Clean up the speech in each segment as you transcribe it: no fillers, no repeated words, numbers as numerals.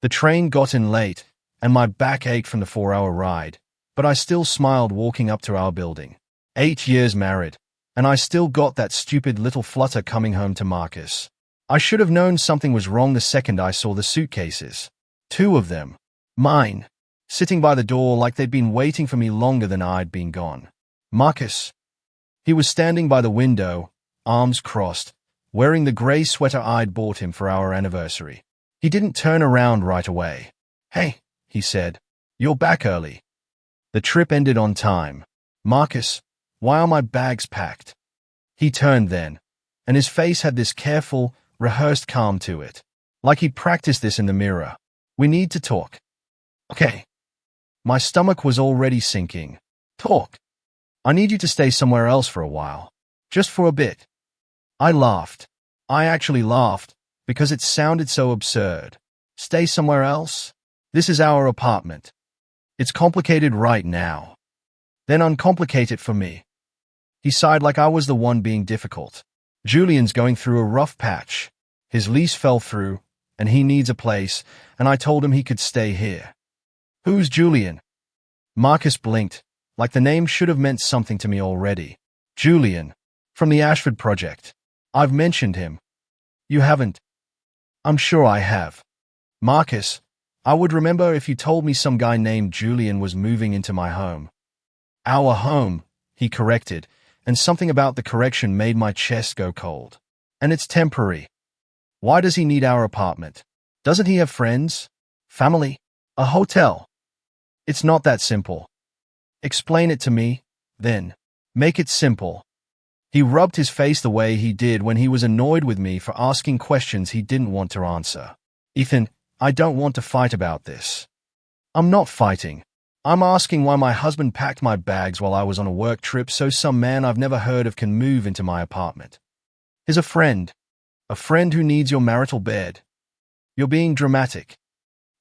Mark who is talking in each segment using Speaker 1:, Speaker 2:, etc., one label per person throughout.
Speaker 1: The train got in late, and my back ached from the 4-hour ride, but I still smiled walking up to our building. 8 years married, and I still got that stupid little flutter coming home to Marcus. I should have known something was wrong the second I saw the suitcases. 2 of them. Mine. Sitting by the door like they'd been waiting for me longer than I'd been gone. Marcus. He was standing by the window, arms crossed, wearing the grey sweater I'd bought him for our anniversary. He didn't turn around right away. "Hey," he said, "you're back early." The trip ended on time. "Marcus, why are my bags packed?" He turned then, and his face had this careful, rehearsed calm to it, like he'd practiced this in the mirror. "We need to talk." "Okay." My stomach was already sinking. "Talk. I need you to stay somewhere else for a while. Just for a bit." I laughed. I actually laughed, because it sounded so absurd. Stay somewhere else? This is our apartment. It's complicated right now. Then uncomplicate it for me. He sighed like I was the one being difficult. "Julian's going through a rough patch. His lease fell through, and he needs a place, and I told him he could stay here." "Who's Julian?" Marcus blinked, like the name should have meant something to me already. "Julian. From the Ashford Project. I've mentioned him." "You haven't." "I'm sure I have." "Marcus, I would remember if you told me some guy named Julian was moving into my home." "Our home," he corrected, and something about the correction made my chest go cold. "And it's temporary." "Why does he need our apartment? Doesn't he have friends? Family? A hotel?" "It's not that simple." "Explain it to me, then. Make it simple." He rubbed his face the way he did when he was annoyed with me for asking questions he didn't want to answer. "Ethan, I don't want to fight about this." "I'm not fighting. I'm asking why my husband packed my bags while I was on a work trip so some man I've never heard of can move into my apartment. He's a friend. A friend who needs your marital bed." "You're being dramatic."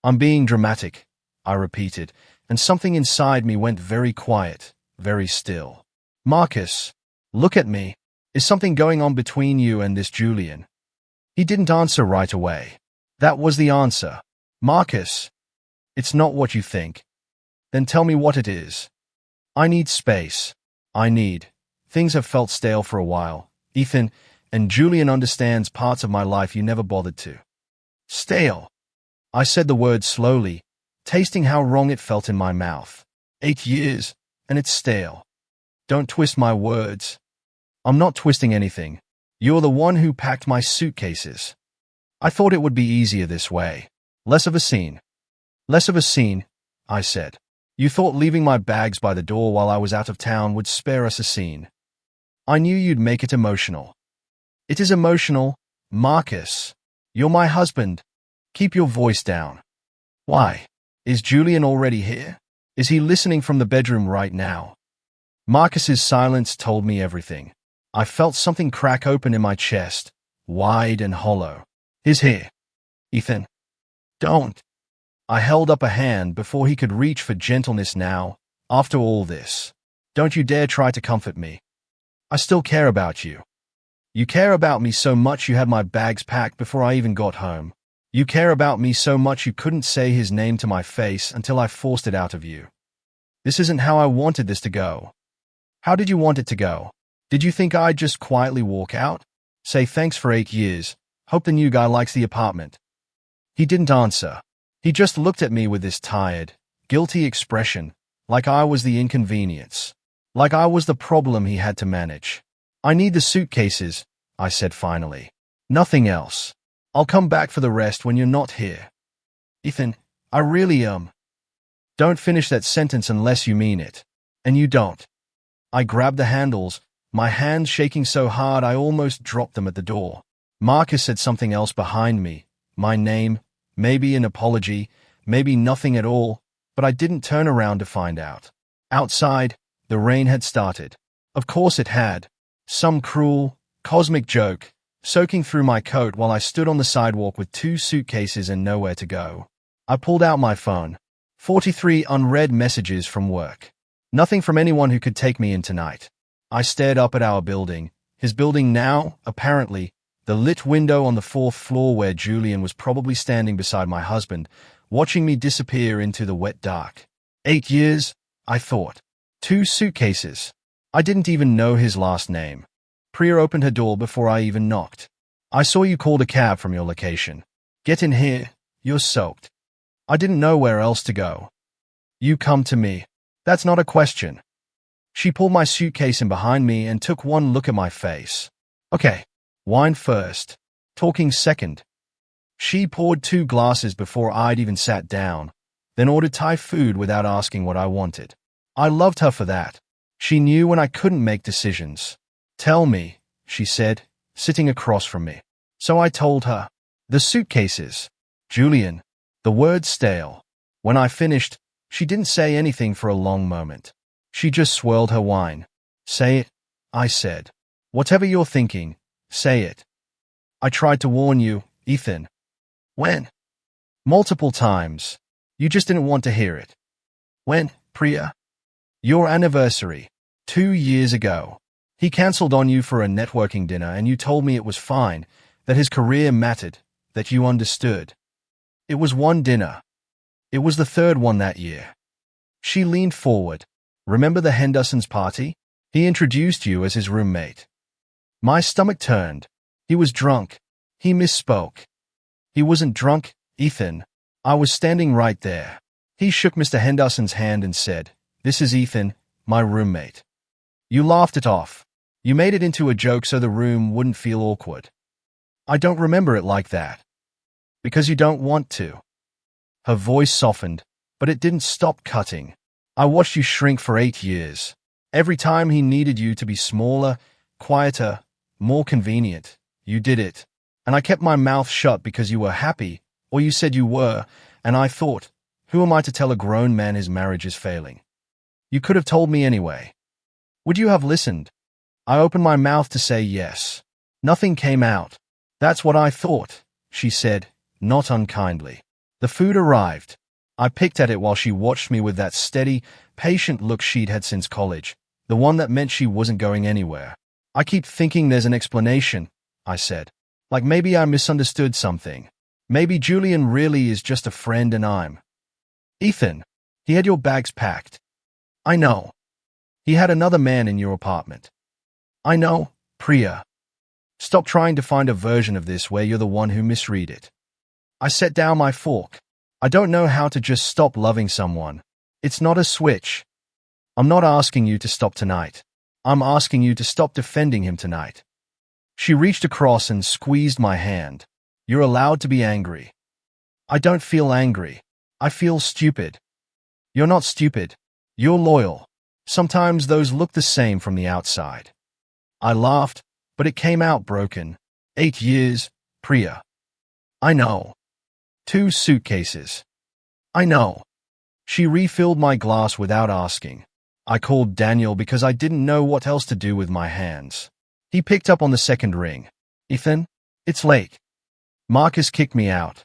Speaker 1: "I'm being dramatic," I repeated, and something inside me went very quiet, very still. "Marcus, look at me. Is something going on between you and this Julian?" He didn't answer right away. That was the answer. "Marcus, it's not what you think." "Then tell me what it is." "I need space. Things have felt stale for a while, Ethan, and Julian understands parts of my life you never bothered to." "Stale." I said the word slowly, tasting how wrong it felt in my mouth. 8 years, and it's stale. Don't twist my words. "I'm not twisting anything. You're the one who packed my suitcases. I thought it would be easier this way. Less of a scene." "Less of a scene," I said. "You thought leaving my bags by the door while I was out of town would spare us a scene. I knew you'd make it emotional." "It is emotional, Marcus. You're my husband. Keep your voice down." "Why? Is Julian already here? Is he listening from the bedroom right now?" Marcus's silence told me everything. I felt something crack open in my chest, wide and hollow. "He's here." "Ethan." "Don't." I held up a hand before he could reach for gentleness now, after all this. "Don't you dare try to comfort me. I still care about you. You care about me so much you had my bags packed before I even got home. You care about me so much you couldn't say his name to my face until I forced it out of you. This isn't how I wanted this to go." "How did you want it to go? Did you think I'd just quietly walk out? Say thanks for 8 years, hope the new guy likes the apartment?" He didn't answer. He just looked at me with this tired, guilty expression, like I was the inconvenience. Like I was the problem he had to manage. "I need the suitcases," I said finally. "Nothing else. I'll come back for the rest when you're not here." "Ethan, I really Don't finish that sentence unless you mean it. And you don't." I grabbed the handles, my hands shaking so hard I almost dropped them at the door. Marcus said something else behind me. My name, maybe an apology, maybe nothing at all, but I didn't turn around to find out. Outside, the rain had started. Of course it had. Some cruel, cosmic joke, soaking through my coat while I stood on the sidewalk with 2 suitcases and nowhere to go. I pulled out my phone. 43 unread messages from work. Nothing from anyone who could take me in tonight. I stared up at our building, his building now, apparently, The lit window on the fourth floor where Julian was probably standing beside my husband, watching me disappear into the wet dark. 8 years, I thought. 2 suitcases. I didn't even know his last name. Priya opened her door before I even knocked. I saw you called a cab from your location. Get in here, you're soaked. I didn't know where else to go. You come to me. That's not a question. She pulled my suitcase in behind me and took one look at my face. Okay, wine first, talking second. She poured 2 glasses before I'd even sat down, then ordered Thai food without asking what I wanted. I loved her for that. She knew when I couldn't make decisions. Tell me, she said, sitting across from me. So I told her. The suitcases. Julian. The word stale. When I finished, she didn't say anything for a long moment. She just swirled her wine. Say it, I said. Whatever you're thinking, say it. I tried to warn you, Ethan. When? Multiple times. You just didn't want to hear it. When, Priya? Your anniversary. 2 years ago. He cancelled on you for a networking dinner and you told me it was fine, that his career mattered, that you understood. It was one dinner. It was the 3rd one that year. She leaned forward. Remember the Henderson's party? He introduced you as his roommate. My stomach turned. He was drunk. He misspoke. He wasn't drunk, Ethan. I was standing right there. He shook Mr. Henderson's hand and said, "This is Ethan, my roommate." You laughed it off. You made it into a joke so the room wouldn't feel awkward. I don't remember it like that. Because you don't want to. Her voice softened, but it didn't stop cutting. I watched you shrink for 8 years. Every time he needed you to be smaller, quieter, more convenient, you did it. And I kept my mouth shut because you were happy, or you said you were, and I thought, who am I to tell a grown man his marriage is failing? You could have told me anyway. Would you have listened? I opened my mouth to say yes. Nothing came out. That's what I thought, she said, not unkindly. The food arrived. I picked at it while she watched me with that steady, patient look she'd had since college, the one that meant she wasn't going anywhere. I keep thinking there's an explanation, I said. Like maybe I misunderstood something. Maybe Julian really is just a friend and I'm. Ethan, he had your bags packed. I know. He had another man in your apartment. I know, Priya. Stop trying to find a version of this where you're the one who misread it. I set down my fork. I don't know how to just stop loving someone. It's not a switch. I'm not asking you to stop tonight. I'm asking you to stop defending him tonight. She reached across and squeezed my hand. You're allowed to be angry. I don't feel angry. I feel stupid. You're not stupid. You're loyal. Sometimes those look the same from the outside. I laughed, but it came out broken. 8 years, Priya. I know. 2 suitcases. I know. She refilled my glass without asking. I called Daniel because I didn't know what else to do with my hands. He picked up on the second ring. Ethan, it's late. Marcus kicked me out.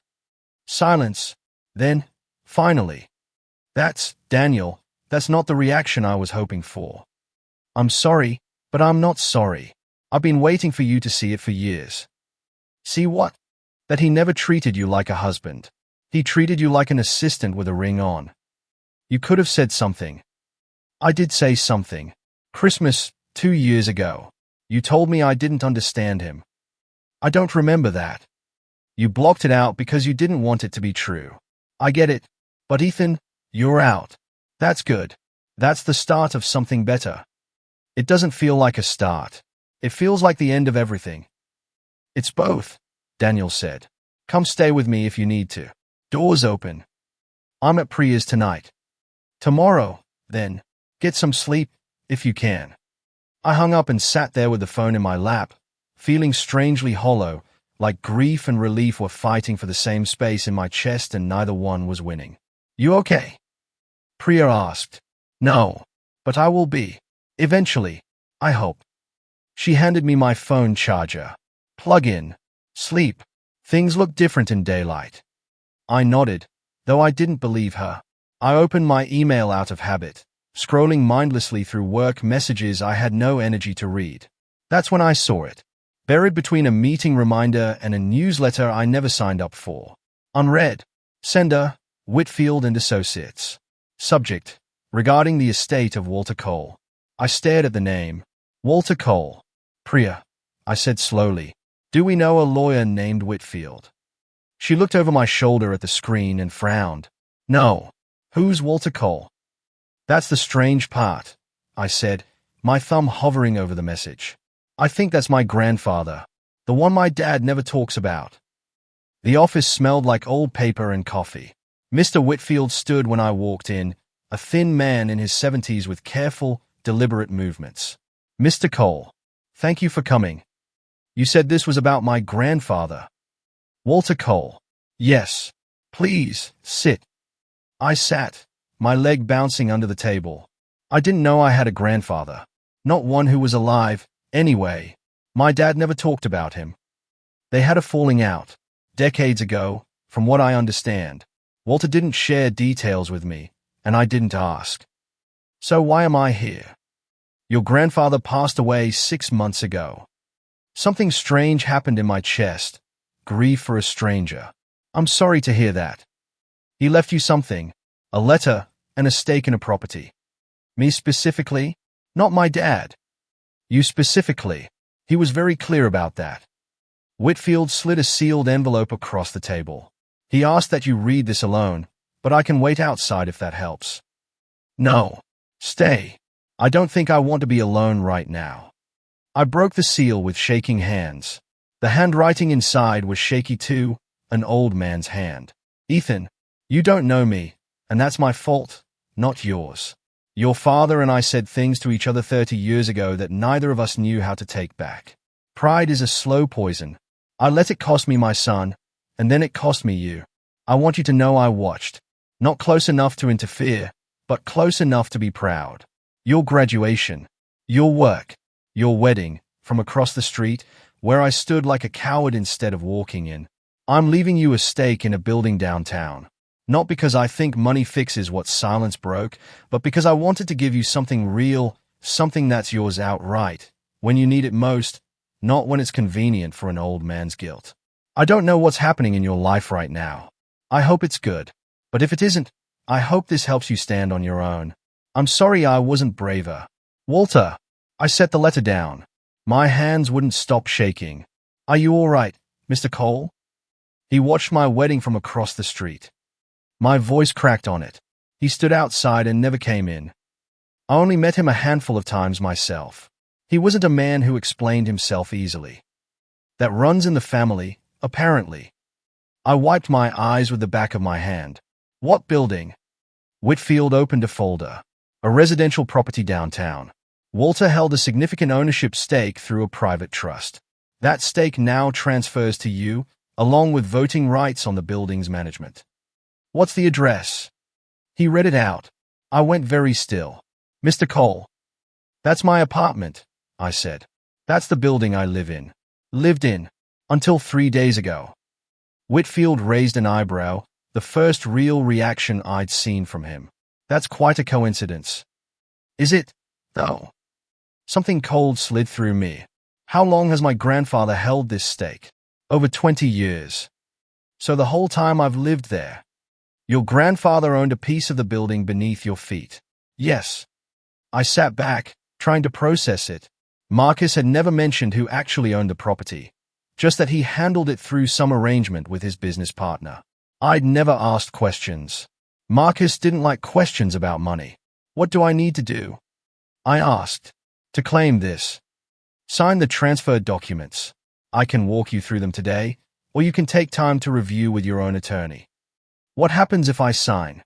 Speaker 1: Silence. Then, finally. That's, Daniel, that's not the reaction I was hoping for. I'm sorry, but I'm not sorry. I've been waiting for you to see it for years. See what? That he never treated you like a husband. He treated you like an assistant with a ring on. You could have said something. I did say something. Christmas, 2 years ago. You told me I didn't understand him. I don't remember that. You blocked it out because you didn't want it to be true. I get it. But Ethan, you're out. That's good. That's the start of something better. It doesn't feel like a start. It feels like the end of everything. It's both, Daniel said. Come stay with me if you need to. Doors open. I'm at Priya's tonight. Tomorrow, then. Get some sleep, if you can. I hung up and sat there with the phone in my lap, feeling strangely hollow, like grief and relief were fighting for the same space in my chest and neither one was winning. You okay? Priya asked. No, but I will be. Eventually, I hope. She handed me my phone charger. Plug in. Sleep. Things look different in daylight. I nodded, though I didn't believe her. I opened my email out of habit, scrolling mindlessly through work messages I had no energy to read. That's when I saw it. buried between a meeting reminder and a newsletter I never signed up for. Unread. Sender, Whitfield and Associates. Subject, regarding the estate of Walter Cole. I stared at the name. Walter Cole. Priya, I said slowly. Do we know a lawyer named Whitfield? She looked over my shoulder at the screen and frowned. No. Who's Walter Cole? That's the strange part, I said, my thumb hovering over the message. I think that's my grandfather, the one my dad never talks about. The office smelled like old paper and coffee. Mr. Whitfield stood when I walked in, a thin man in his 70s with careful, deliberate movements. Mr. Cole, thank you for coming. You said this was about my grandfather. Walter Cole. Yes. Please, sit. I sat, my leg bouncing under the table. I didn't know I had a grandfather. Not one who was alive, anyway. My dad never talked about him. They had a falling out. Decades ago, from what I understand. Walter didn't share details with me, and I didn't ask. So why am I here? Your grandfather passed away 6 months ago. Something strange happened in my chest. Grief for a stranger. I'm sorry to hear that. He left you something, a letter, and a stake in a property. Me specifically? Not my dad. You specifically. He was very clear about that. Whitfield slid a sealed envelope across the table. He asked that you read this alone, but I can wait outside if that helps. No. Stay. I don't think I want to be alone right now. I broke the seal with shaking hands. The handwriting inside was shaky too, an old man's hand. Ethan, you don't know me, and that's my fault, not yours. Your father and I said things to each other 30 years ago that neither of us knew how to take back. Pride is a slow poison. I let it cost me my son, and then it cost me you. I want you to know I watched. Not close enough to interfere, but close enough to be proud. Your graduation, your work, your wedding, from across the street, where I stood like a coward instead of walking in. I'm leaving you a stake in a building downtown. Not because I think money fixes what silence broke, but because I wanted to give you something real, something that's yours outright, when you need it most, not when it's convenient for an old man's guilt. I don't know what's happening in your life right now. I hope it's good. But if it isn't, I hope this helps you stand on your own. I'm sorry I wasn't braver. Walter, I set the letter down. My hands wouldn't stop shaking. Are you all right, Mr. Cole? He watched my wedding from across the street. My voice cracked on it. He stood outside and never came in. I only met him a handful of times myself. He wasn't a man who explained himself easily. That runs in the family, apparently. I wiped my eyes with the back of my hand. What building? Whitfield opened a folder. A residential property downtown. Walter held a significant ownership stake through a private trust. That stake now transfers to you, along with voting rights on the building's management. What's the address? He read it out. I went very still. Mr. Cole. That's my apartment, I said. That's the building I live in. Lived in. Until 3 days ago. Whitfield raised an eyebrow, the first real reaction I'd seen from him. That's quite a coincidence. Is it, though? Something cold slid through me. How long has my grandfather held this stake? Over 20 years. So the whole time I've lived there. Your grandfather owned a piece of the building beneath your feet. Yes. I sat back, trying to process it. Marcus had never mentioned who actually owned the property, just that he handled it through some arrangement with his business partner. I'd never asked questions. Marcus didn't like questions about money. What do I need to do? I asked. To claim this. Sign the transfer documents. I can walk you through them today, or you can take time to review with your own attorney. What happens if I sign?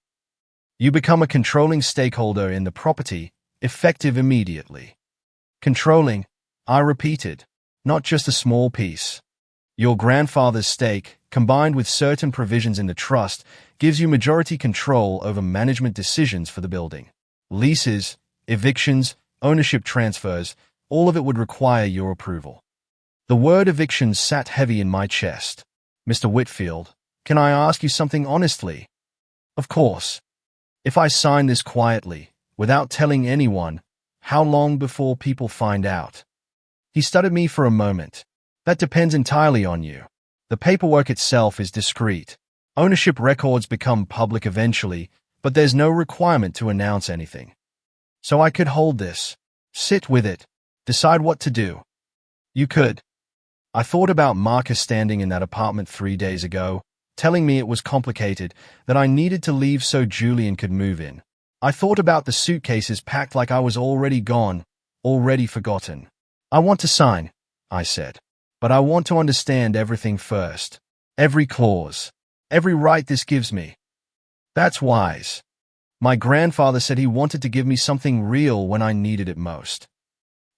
Speaker 1: You become a controlling stakeholder in the property, effective immediately. Controlling, I repeated, not just a small piece. Your grandfather's stake, combined with certain provisions in the trust, gives you majority control over management decisions for the building. Leases, evictions, ownership transfers, all of it would require your approval. The word evictions sat heavy in my chest. Mr. Whitfield, can I ask you something honestly? Of course. If I sign this quietly, without telling anyone, how long before people find out? He studied me for a moment. That depends entirely on you. The paperwork itself is discreet. Ownership records become public eventually, but there's no requirement to announce anything. So I could hold this, sit with it, decide what to do. You could. I thought about Marcus standing in that apartment 3 days ago, telling me it was complicated, that I needed to leave so Julian could move in. I thought about the suitcases packed like I was already gone, already forgotten. I want to sign, I said. But I want to understand everything first. Every clause. Every right this gives me. That's wise. My grandfather said he wanted to give me something real when I needed it most.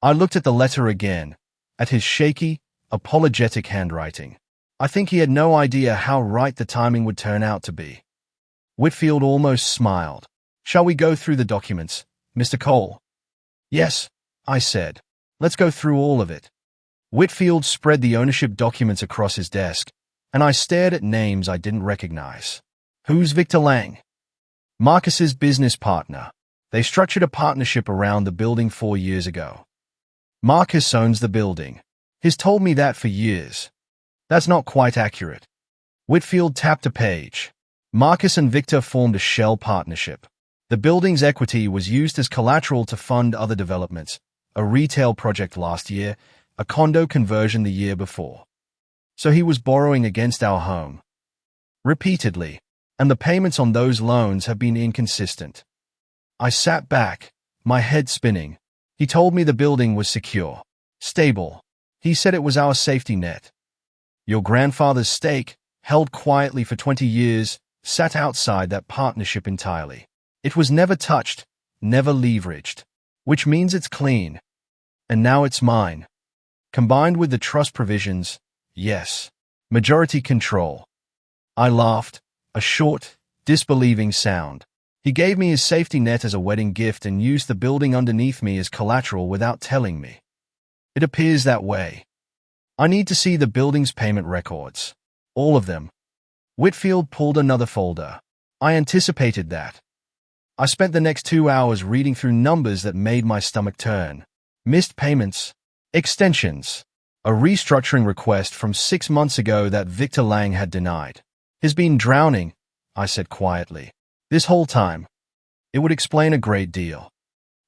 Speaker 1: I looked at the letter again, at his shaky, apologetic handwriting. I think he had no idea how right the timing would turn out to be. Whitfield almost smiled. Shall we go through the documents, Mr. Cole? Yes, I said. Let's go through all of it. Whitfield spread the ownership documents across his desk, and I stared at names I didn't recognize. Who's Victor Lang? Marcus's business partner. They structured a partnership around the building 4 years ago. Marcus owns the building. He's told me that for years. That's not quite accurate. Whitfield tapped a page. Marcus and Victor formed a shell partnership. The building's equity was used as collateral to fund other developments, a retail project last year, a condo conversion the year before. So he was borrowing against our home. Repeatedly, and the payments on those loans have been inconsistent. I sat back, my head spinning. He told me the building was secure, stable. He said it was our safety net. Your grandfather's stake, held quietly for 20 years, sat outside that partnership entirely. It was never touched, never leveraged, which means it's clean. And now it's mine. Combined with the trust provisions, yes, majority control. I laughed, a short, disbelieving sound. He gave me his safety net as a wedding gift and used the building underneath me as collateral without telling me. It appears that way. I need to see the building's payment records. All of them. Whitfield pulled another folder. I anticipated that. I spent the next 2 hours reading through numbers that made my stomach turn. Missed payments. Extensions. A restructuring request from 6 months ago that Victor Lang had denied. He's been drowning, I said quietly. This whole time. It would explain a great deal.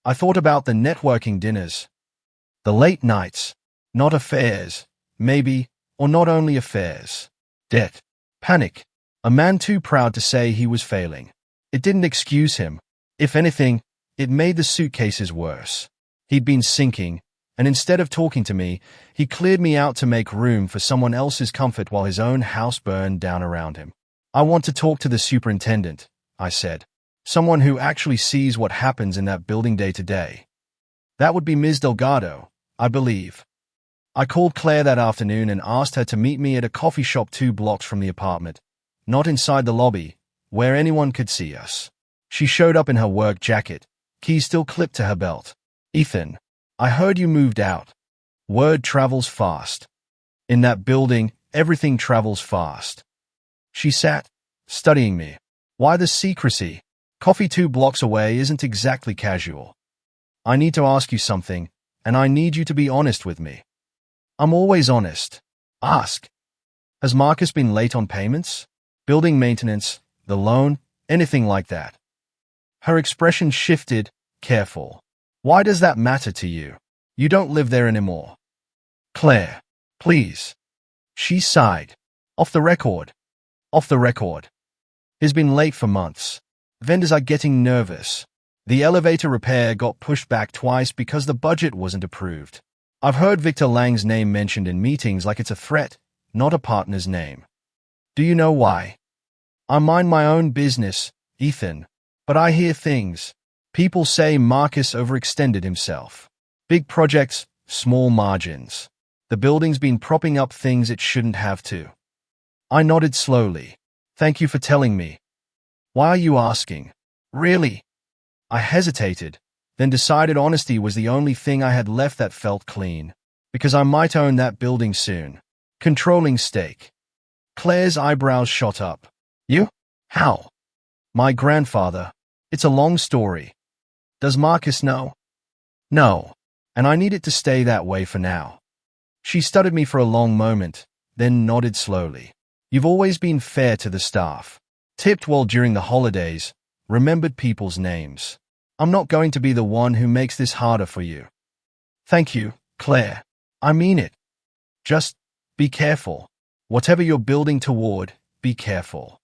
Speaker 1: I thought about the networking dinners. The late nights. Not affairs, maybe, or not only affairs. Debt. Panic. A man too proud to say he was failing. It didn't excuse him. If anything, it made the suitcases worse. He'd been sinking, and instead of talking to me, he cleared me out to make room for someone else's comfort while his own house burned down around him. I want to talk to the superintendent, I said. Someone who actually sees what happens in that building day to day. That would be Ms. Delgado, I believe. I called Claire that afternoon and asked her to meet me at a coffee shop 2 blocks from the apartment, not inside the lobby, where anyone could see us. She showed up in her work jacket, keys still clipped to her belt. Ethan, I heard you moved out. Word travels fast. In that building, everything travels fast. She sat, studying me. Why the secrecy? Coffee 2 blocks away isn't exactly casual. I need to ask you something, and I need you to be honest with me. I'm always honest. Ask. Has Marcus been late on payments? Building maintenance, the loan, anything like that? Her expression shifted, careful. Why does that matter to you? You don't live there anymore. Claire, please. She sighed. Off the record. Off the record. He's been late for months. Vendors are getting nervous. The elevator repair got pushed back twice because the budget wasn't approved. I've heard Victor Lang's name mentioned in meetings like it's a threat, not a partner's name. Do you know why? I mind my own business, Ethan, but I hear things. People say Marcus overextended himself. Big projects, small margins. The building's been propping up things it shouldn't have to. I nodded slowly. Thank you for telling me. Why are you asking? Really? I hesitated, then decided honesty was the only thing I had left that felt clean. Because I might own that building soon. Controlling stake. Claire's eyebrows shot up. You? How? My grandfather. It's a long story. Does Marcus know? No. And I need it to stay that way for now. She studied me for a long moment, then nodded slowly. You've always been fair to the staff. Tipped well during the holidays, remembered people's names. I'm not going to be the one who makes this harder for you. Thank you, Claire. I mean it. Just be careful. Whatever you're building toward, be careful.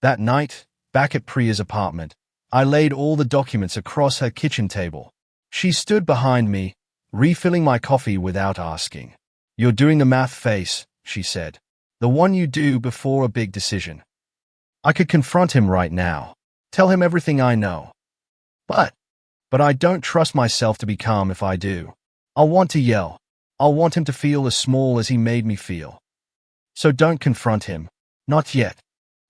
Speaker 1: That night, back at Priya's apartment, I laid all the documents across her kitchen table. She stood behind me, refilling my coffee without asking. You're doing the math face, she said. The one you do before a big decision. I could confront him right now. Tell him everything I know. But I don't trust myself to be calm if I do. I'll want to yell. I'll want him to feel as small as he made me feel. So don't confront him. Not yet.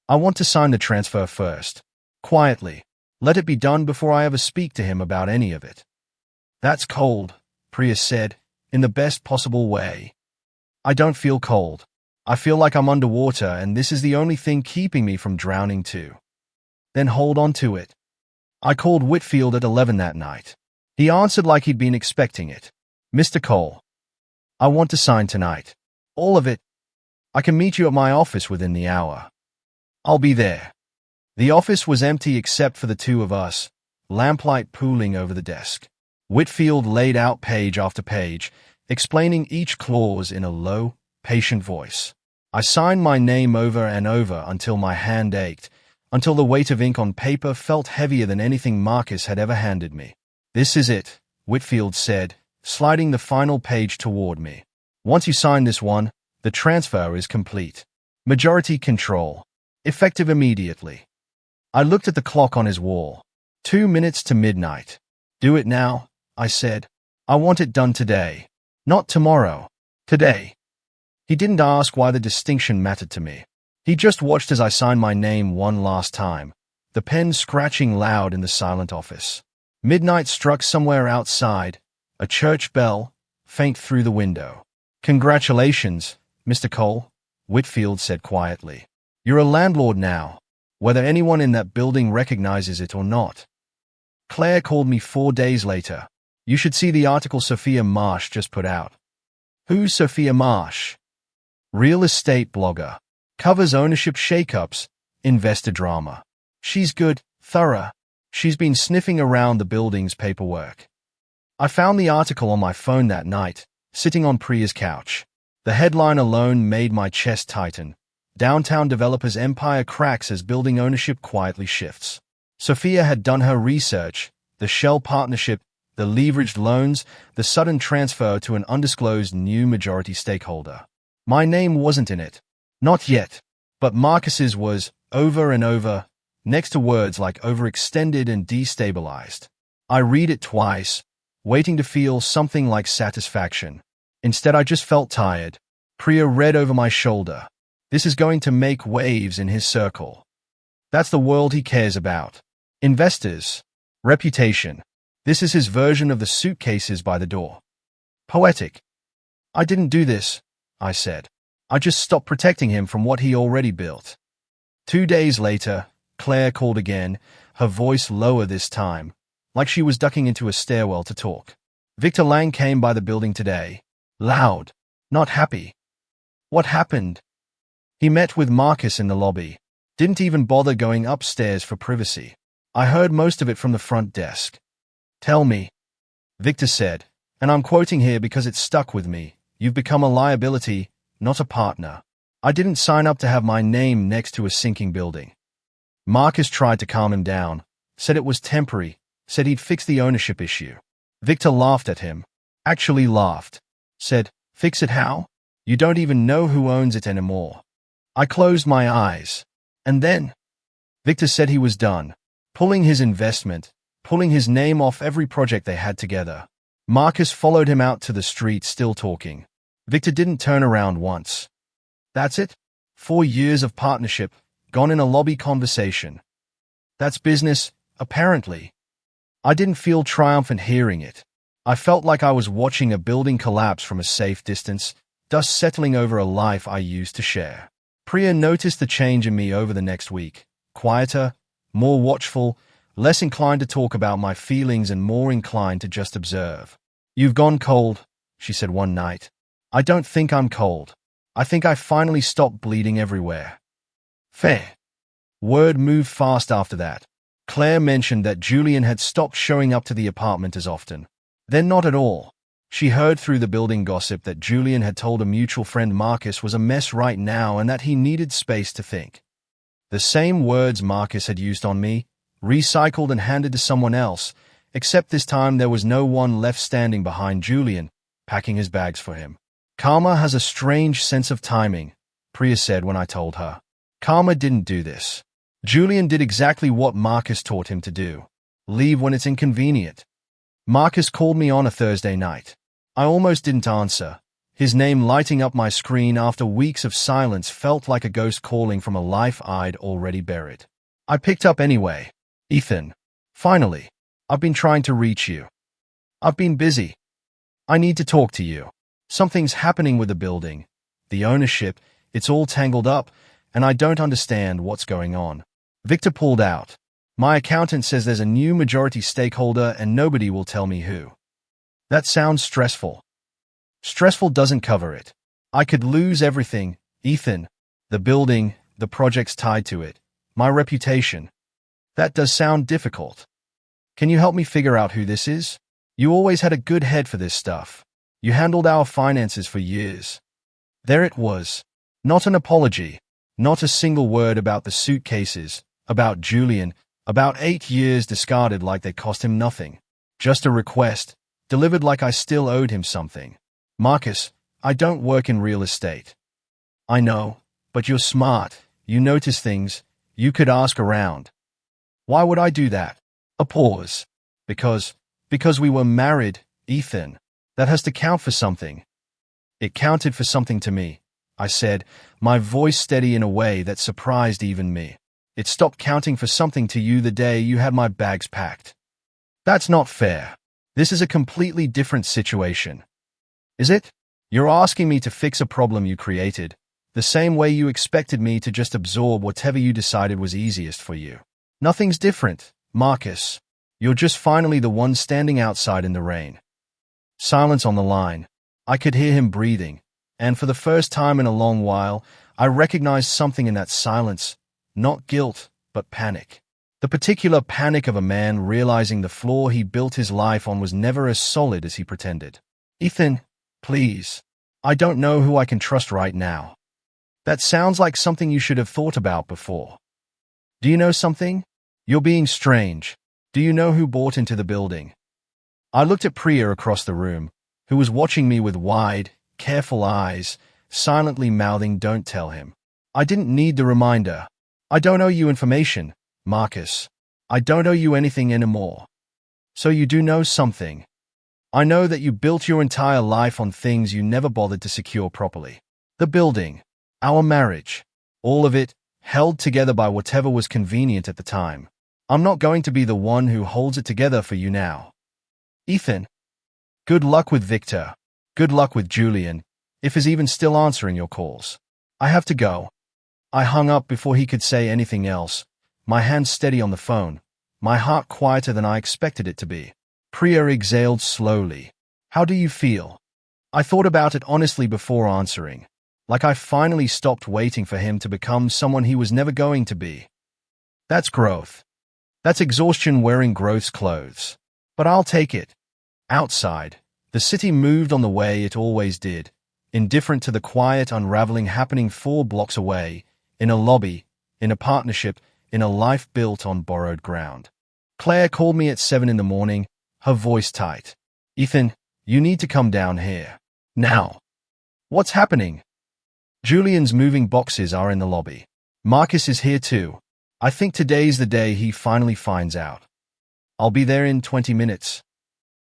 Speaker 1: I want to sign the transfer first. Quietly. Let it be done before I ever speak to him about any of it. That's cold, Priya said, in the best possible way. I don't feel cold. I feel like I'm underwater and this is the only thing keeping me from drowning too. Then hold on to it. I called Whitfield at 11 that night. He answered like he'd been expecting it. Mr. Cole. I want to sign tonight. All of it. I can meet you at my office within the hour. I'll be there. The office was empty except for the two of us, lamplight pooling over the desk. Whitfield laid out page after page, explaining each clause in a low, patient voice. I signed my name over and over until my hand ached, until the weight of ink on paper felt heavier than anything Marcus had ever handed me. This is it, Whitfield said, sliding the final page toward me. Once you sign this one, the transfer is complete. Majority control. Effective immediately. I looked at the clock on his wall. 2 minutes to midnight. Do it now, I said. I want it done today. Not tomorrow. Today. He didn't ask why the distinction mattered to me. He just watched as I signed my name one last time, the pen scratching loud in the silent office. Midnight struck somewhere outside, a church bell, faint through the window. Congratulations, Mr. Cole, Whitfield said quietly. You're a landlord now, whether anyone in that building recognizes it or not. Claire called me 4 days later. You should see the article Sophia Marsh just put out. Who's Sophia Marsh? Real estate blogger. Covers ownership shakeups, investor drama. She's good, thorough. She's been sniffing around the building's paperwork. I found the article on my phone that night, sitting on Priya's couch. The headline alone made my chest tighten. Downtown developers' empire cracks as building ownership quietly shifts. Sophia had done her research, the shell partnership, the leveraged loans, the sudden transfer to an undisclosed new majority stakeholder. My name wasn't in it. Not yet. But Marcus's was, over and over, next to words like overextended and destabilized. I read it twice, waiting to feel something like satisfaction. Instead, I just felt tired. Priya read over my shoulder. This is going to make waves in his circle. That's the world he cares about. Investors. Reputation. This is his version of the suitcases by the door. Poetic. I didn't do this, I said. I just stopped protecting him from what he already built. 2 days later, Claire called again, her voice lower this time, like she was ducking into a stairwell to talk. Victor Lang came by the building today. Loud. Not happy. What happened? He met with Marcus in the lobby. Didn't even bother going upstairs for privacy. I heard most of it from the front desk. Tell me, Victor said, and I'm quoting here because it stuck with me. You've become a liability, not a partner. I didn't sign up to have my name next to a sinking building. Marcus tried to calm him down, said it was temporary, said he'd fix the ownership issue. Victor laughed at him. Actually laughed. Said, fix it how? You don't even know who owns it anymore. I closed my eyes. And then? Victor said he was done. Pulling his investment, pulling his name off every project they had together. Marcus followed him out to the street, still talking. Victor didn't turn around once. That's it? 4 years of partnership, gone in a lobby conversation. That's business, apparently. I didn't feel triumphant hearing it. I felt like I was watching a building collapse from a safe distance, dust settling over a life I used to share. Priya noticed the change in me over the next week. Quieter, more watchful, less inclined to talk about my feelings and more inclined to just observe. You've gone cold, she said one night. I don't think I'm cold. I think I finally stopped bleeding everywhere. Fair. Word moved fast after that. Claire mentioned that Julian had stopped showing up to the apartment as often. Then not at all. She heard through the building gossip that Julian had told a mutual friend Marcus was a mess right now and that he needed space to think. The same words Marcus had used on me, recycled and handed to someone else, except this time there was no one left standing behind Julian, packing his bags for him. Karma has a strange sense of timing, Priya said when I told her. Karma didn't do this. Julian did exactly what Marcus taught him to do. Leave when it's inconvenient. Marcus called me on a Thursday night. I almost didn't answer. His name lighting up my screen after weeks of silence felt like a ghost calling from a life I'd already buried. I picked up anyway. Ethan. Finally. I've been trying to reach you. I've been busy. I need to talk to you. Something's happening with the building. The ownership, it's all tangled up, and I don't understand what's going on. Victor pulled out. My accountant says there's a new majority stakeholder and nobody will tell me who. That sounds stressful. Stressful doesn't cover it. I could lose everything, Ethan. The building, the projects tied to it, my reputation. That does sound difficult. Can you help me figure out who this is? You always had a good head for this stuff. You handled our finances for years. There it was. Not an apology. Not a single word about the suitcases, about Julian, about 8 years discarded like they cost him nothing. Just a request, delivered like I still owed him something. Marcus, I don't work in real estate. I know, but you're smart. You notice things. You could ask around. Why would I do that? A pause. Because we were married, Ethan. That has to count for something. It counted for something to me, I said, my voice steady in a way that surprised even me. It stopped counting for something to you the day you had my bags packed. That's not fair. This is a completely different situation. Is it? You're asking me to fix a problem you created, the same way you expected me to just absorb whatever you decided was easiest for you. Nothing's different, Marcus. You're just finally the one standing outside in the rain. Silence on the line. I could hear him breathing, and for the first time in a long while, I recognized something in that silence, not guilt, but panic. The particular panic of a man realizing the floor he built his life on was never as solid as he pretended. Ethan, please. I don't know who I can trust right now. That sounds like something you should have thought about before. Do you know something? You're being strange. Do you know who bought into the building? I looked at Priya across the room, who was watching me with wide, careful eyes, silently mouthing, "Don't tell him." I didn't need the reminder. I don't owe you information, Marcus. I don't owe you anything anymore. So you do know something. I know that you built your entire life on things you never bothered to secure properly. The building, our marriage, all of it, held together by whatever was convenient at the time. I'm not going to be the one who holds it together for you now. Ethan, good luck with Victor. Good luck with Julian, if he's even still answering your calls. I have to go. I hung up before he could say anything else, my hand steady on the phone, my heart quieter than I expected it to be. Priya exhaled slowly. How do you feel? I thought about it honestly before answering, like I finally stopped waiting for him to become someone he was never going to be. That's growth. That's exhaustion wearing growth's clothes. But I'll take it. Outside, the city moved on the way it always did, indifferent to the quiet unravelling happening 4 blocks away, in a lobby, in a partnership, in a life built on borrowed ground. Claire called me at 7 in the morning, her voice tight. Ethan, you need to come down here. Now. What's happening? Julian's moving boxes are in the lobby. Marcus is here too. I think today's the day he finally finds out. I'll be there in 20 minutes.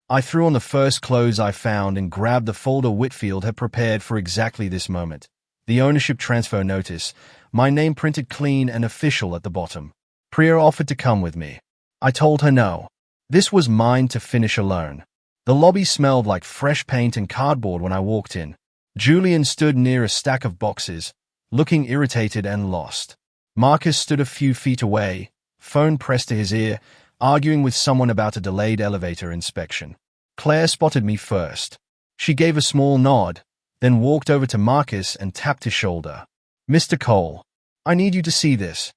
Speaker 1: I threw on the first clothes I found and grabbed the folder Whitfield had prepared for exactly this moment. The ownership transfer notice, my name printed clean and official at the bottom. Priya offered to come with me. I told her no. This was mine to finish alone. The lobby smelled like fresh paint and cardboard when I walked in. Julian stood near a stack of boxes, looking irritated and lost. Marcus stood a few feet away, phone pressed to his ear, arguing with someone about a delayed elevator inspection. Claire spotted me first. She gave a small nod, then walked over to Marcus and tapped his shoulder. "Mr. Cole, I need you to see this."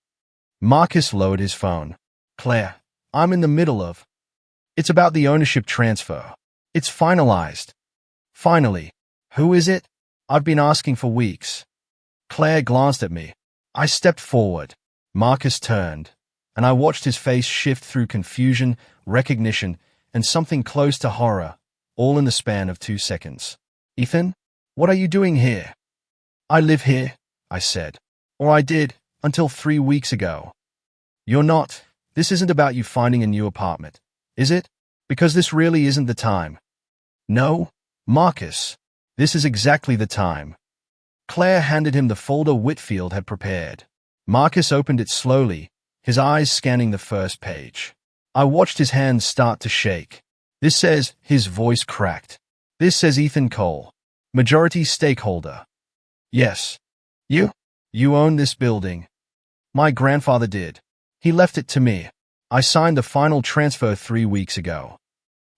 Speaker 1: Marcus lowered his phone. "Claire, I'm in the middle of... It's about the ownership transfer. It's finalized." "Finally. Who is it?" "I've been asking for weeks." Claire glanced at me. I stepped forward. Marcus turned, and I watched his face shift through confusion, recognition, and something close to horror, all in the span of 2 seconds. "Ethan, what are you doing here?" "I live here," I said. "Or I did, until 3 weeks ago." "You're not. This isn't about you finding a new apartment, is it? Because this really isn't the time." "No, Marcus. This is exactly the time." Claire handed him the folder Whitfield had prepared. Marcus opened it slowly, his eyes scanning the first page. I watched his hands start to shake. "This says," his voice cracked. "This says Ethan Cole, majority stakeholder." "Yes. You own this building." "My grandfather did. He left it to me. I signed the final transfer 3 weeks ago."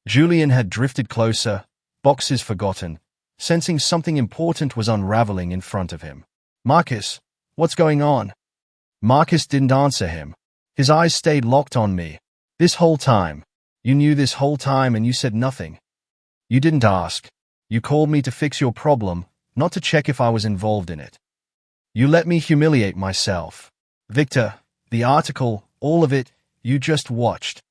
Speaker 1: Julian had drifted closer, boxes forgotten, sensing something important was unraveling in front of him. "Marcus, what's going on?" Marcus didn't answer him. His eyes stayed locked on me. "This whole time. You knew this whole time and you said nothing. You didn't ask. You called me to fix your problem, not to check if I was involved in it. You let me humiliate myself. Victor, the article, all of it, you just watched."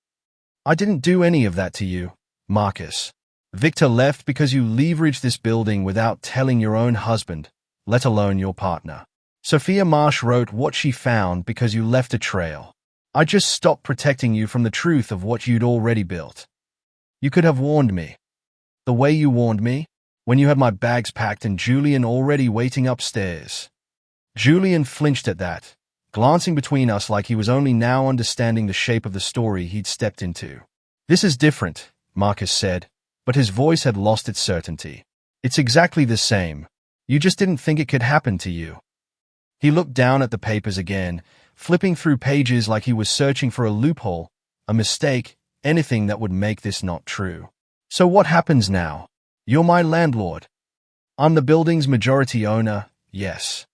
Speaker 1: "I didn't do any of that to you, Marcus. Victor left because you leveraged this building without telling your own husband, let alone your partner. Sophia Marsh wrote what she found because you left a trail. I just stopped protecting you from the truth of what you'd already built. You could have warned me. The way you warned me, when you had my bags packed and Julian already waiting upstairs." Julian flinched at that, glancing between us like he was only now understanding the shape of the story he'd stepped into. "This is different," Marcus said, but his voice had lost its certainty. "It's exactly the same. You just didn't think it could happen to you." He looked down at the papers again, flipping through pages like he was searching for a loophole, a mistake, anything that would make this not true. "So what happens now? You're my landlord. I'm the building's majority owner, yes.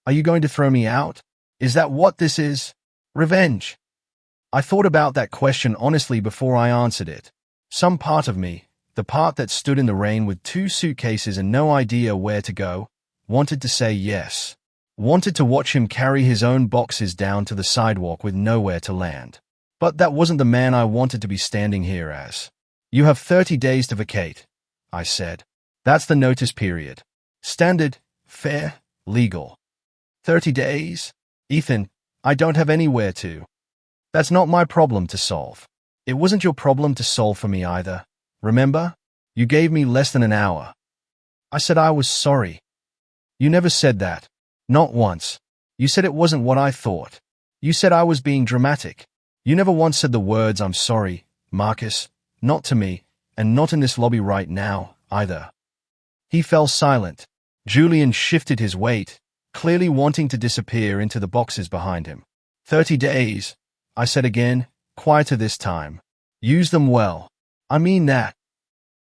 Speaker 1: Are you going to throw me out? Is that what this is? Revenge?" I thought about that question honestly before I answered it. Some part of me, the part that stood in the rain with 2 suitcases and no idea where to go, wanted to say yes. Wanted to watch him carry his own boxes down to the sidewalk with nowhere to land. But that wasn't the man I wanted to be standing here as. "You have 30 days to vacate," I said. "That's the notice period. Standard, fair, legal. 30 days? Ethan, I don't have anywhere to." "That's not my problem to solve. It wasn't your problem to solve for me either. Remember? You gave me less than an hour." I said I was sorry. "You never said that. Not once. You said it wasn't what I thought. You said I was being dramatic. You never once said the words 'I'm sorry,' Marcus. Not to me, and not in this lobby right now, either." He fell silent. Julian shifted his weight, clearly wanting to disappear into the boxes behind him. 30 days, I said again, quieter this time. "Use them well. I mean that."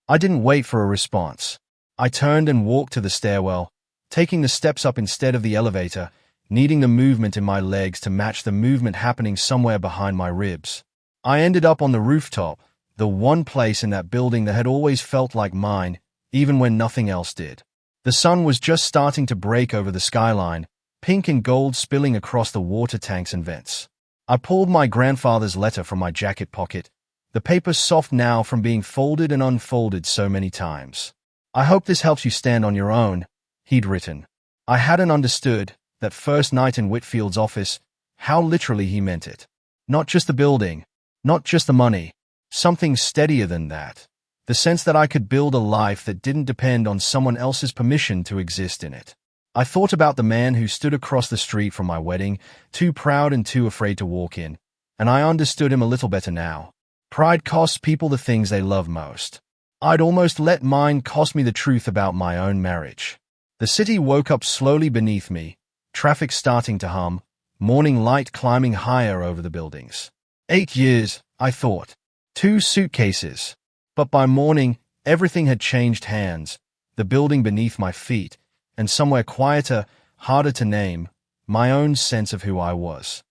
Speaker 1: I didn't wait for a response. I turned and walked to the stairwell, taking the steps up instead of the elevator, needing the movement in my legs to match the movement happening somewhere behind my ribs. I ended up on the rooftop, the one place in that building that had always felt like mine, even when nothing else did. The sun was just starting to break over the skyline, pink and gold spilling across the water tanks and vents. I pulled my grandfather's letter from my jacket pocket, the paper soft now from being folded and unfolded so many times. "I hope this helps you stand on your own," he'd written. I hadn't understood, that first night in Whitfield's office, how literally he meant it. Not just the building, not just the money, something steadier than that. The sense that I could build a life that didn't depend on someone else's permission to exist in it. I thought about the man who stood across the street from my wedding, too proud and too afraid to walk in, and I understood him a little better now. Pride costs people the things they love most. I'd almost let mine cost me the truth about my own marriage. The city woke up slowly beneath me, traffic starting to hum, morning light climbing higher over the buildings. 8 years, I thought. 2 suitcases. But by morning, everything had changed hands. the building beneath my feet, and somewhere quieter, harder to name, my own sense of who I was.